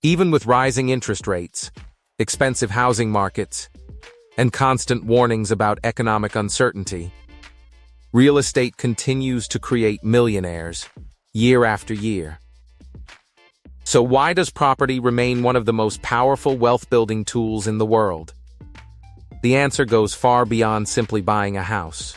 Even with rising interest rates, expensive housing markets, and constant warnings about economic uncertainty, real estate continues to create millionaires year after year. So why does property remain one of the most powerful wealth-building tools in the world? The answer goes far beyond simply buying a house.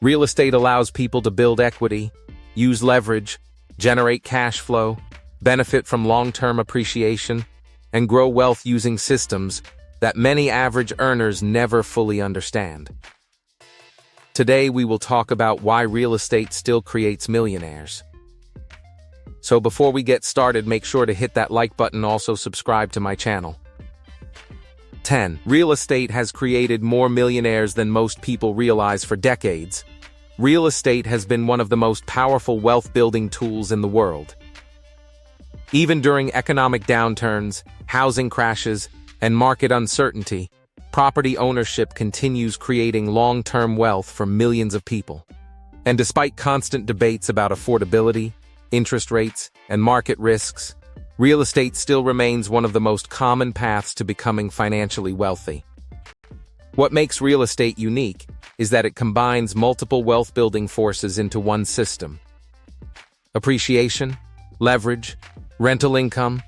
Real estate allows people to build equity, use leverage, generate cash flow, benefit from long-term appreciation, and grow wealth using systems that many average earners never fully understand. Today we will talk about why real estate still creates millionaires. So before we get started, make sure to hit that like button, also subscribe to my channel. 10. Real estate has created more millionaires than most people realize. For decades, real estate has been one of the most powerful wealth-building tools in the world. Even during economic downturns, housing crashes, and market uncertainty, property ownership continues creating long-term wealth for millions of people. And despite constant debates about affordability, interest rates, and market risks, real estate still remains one of the most common paths to becoming financially wealthy. What makes real estate unique is that it combines multiple wealth-building forces into one system. Appreciation, leverage, rental income,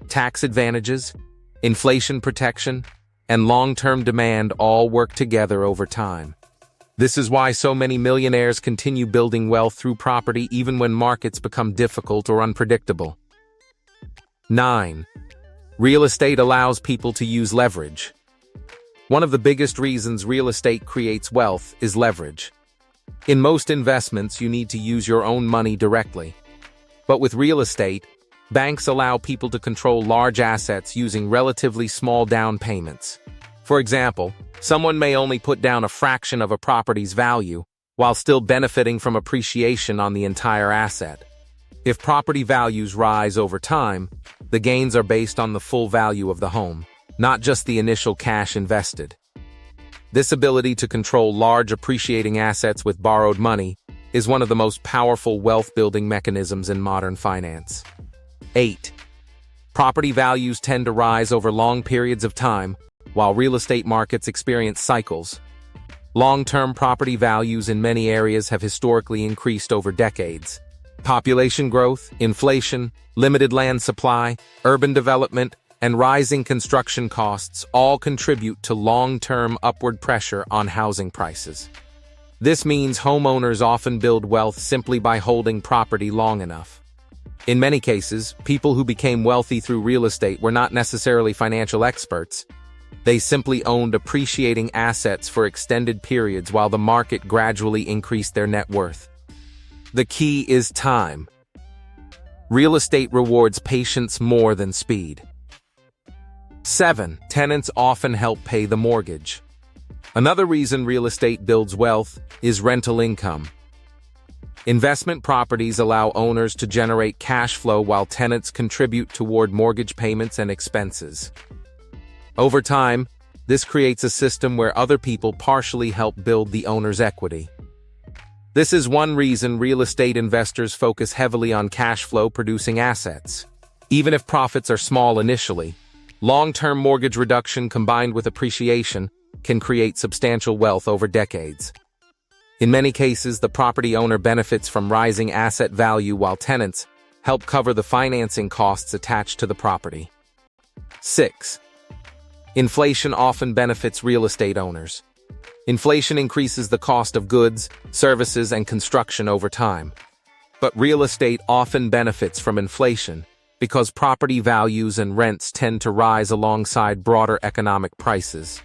tax advantages, inflation protection, and long-term demand all work together over time. This is why so many millionaires continue building wealth through property even when markets become difficult or unpredictable. 9. Real estate allows people to use leverage. One of the biggest reasons real estate creates wealth is leverage. In most investments, you need to use your own money directly. But with real estate, banks allow people to control large assets using relatively small down payments. For example, someone may only put down a fraction of a property's value, while still benefiting from appreciation on the entire asset. If property values rise over time, the gains are based on the full value of the home, not just the initial cash invested. This ability to control large appreciating assets with borrowed money is one of the most powerful wealth-building mechanisms in modern finance. 8. Property values tend to rise over long periods of time, while real estate markets experience cycles. Long-term property values in many areas have historically increased over decades. Population growth, inflation, limited land supply, urban development, and rising construction costs all contribute to long-term upward pressure on housing prices. This means homeowners often build wealth simply by holding property long enough. In many cases, people who became wealthy through real estate were not necessarily financial experts. They simply owned appreciating assets for extended periods while the market gradually increased their net worth. The key is time. Real estate rewards patience more than speed. 7. Tenants often help pay the mortgage. Another reason real estate builds wealth is rental income. Investment properties allow owners to generate cash flow while tenants contribute toward mortgage payments and expenses. Over time, this creates a system where other people partially help build the owner's equity. This is one reason real estate investors focus heavily on cash flow producing assets. Even if profits are small initially, long-term mortgage reduction combined with appreciation can create substantial wealth over decades. In many cases, the property owner benefits from rising asset value while tenants help cover the financing costs attached to the property. 6. Inflation often benefits real estate owners. Inflation increases the cost of goods, services, and construction over time. But real estate often benefits from inflation because property values and rents tend to rise alongside broader economic prices.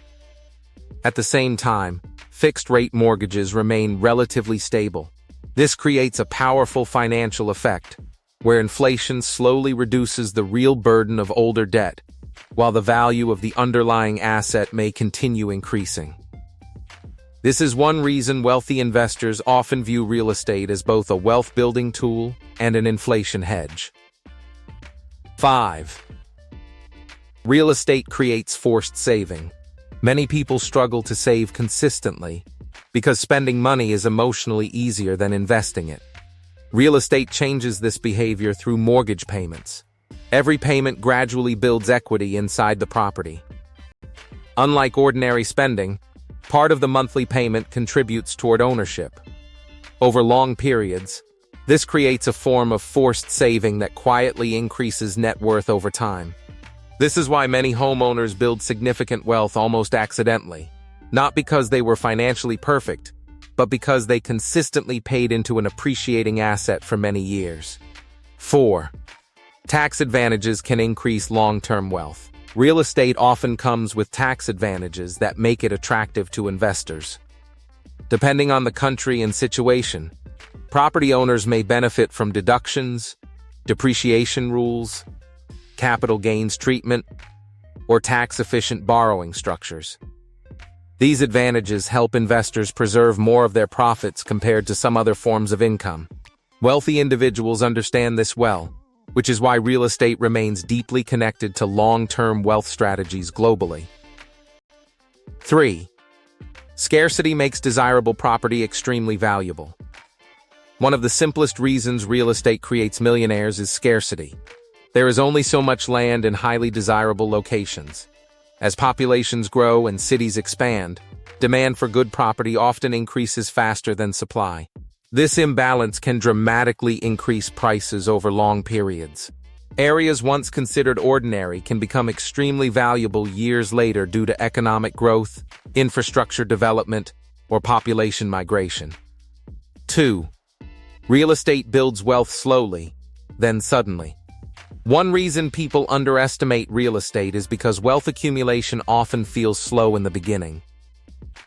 At the same time, fixed-rate mortgages remain relatively stable. This creates a powerful financial effect, where inflation slowly reduces the real burden of older debt, while the value of the underlying asset may continue increasing. This is one reason wealthy investors often view real estate as both a wealth-building tool and an inflation hedge. 5. Real estate creates forced saving. Many people struggle to save consistently because spending money is emotionally easier than investing it. Real estate changes this behavior through mortgage payments. Every payment gradually builds equity inside the property. Unlike ordinary spending, part of the monthly payment contributes toward ownership. Over long periods, this creates a form of forced saving that quietly increases net worth over time. This is why many homeowners build significant wealth almost accidentally, not because they were financially perfect, but because they consistently paid into an appreciating asset for many years. 4. Tax advantages can increase long-term wealth. Real estate often comes with tax advantages that make it attractive to investors. Depending on the country and situation, property owners may benefit from deductions, depreciation rules, capital gains treatment, or tax-efficient borrowing structures. These advantages help investors preserve more of their profits compared to some other forms of income. Wealthy individuals understand this well, which is why real estate remains deeply connected to long-term wealth strategies globally. 3. Scarcity makes desirable property extremely valuable. One of the simplest reasons real estate creates millionaires is scarcity. There is only so much land in highly desirable locations. As populations grow and cities expand, demand for good property often increases faster than supply. This imbalance can dramatically increase prices over long periods. Areas once considered ordinary can become extremely valuable years later due to economic growth, infrastructure development, or population migration. 2. Real estate builds wealth slowly, then suddenly. One reason people underestimate real estate is because wealth accumulation often feels slow in the beginning.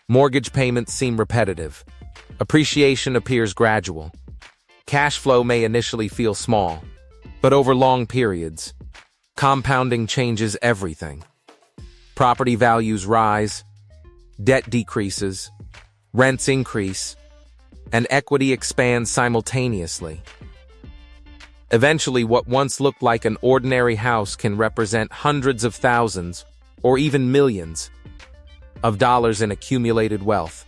Mortgage payments seem repetitive. Appreciation appears gradual. Cash flow may initially feel small, but over long periods, compounding changes everything. Property values rise, debt decreases, rents increase, and equity expands simultaneously. Eventually, what once looked like an ordinary house can represent hundreds of thousands, or even millions, of dollars in accumulated wealth.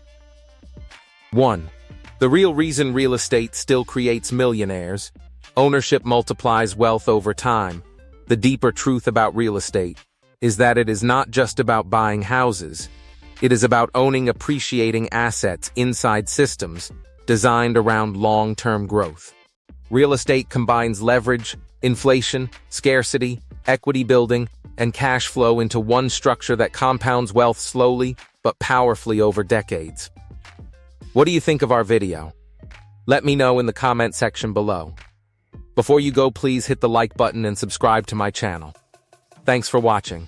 1. The real reason real estate still creates millionaires. Ownership multiplies wealth over time. The deeper truth about real estate is that it is not just about buying houses. It is about owning appreciating assets inside systems designed around long-term growth. Real estate combines leverage, inflation, scarcity, equity building, and cash flow into one structure that compounds wealth slowly but powerfully over decades. What do you think of our video? Let me know in the comment section below. Before you go, please hit the like button and subscribe to my channel. Thanks for watching.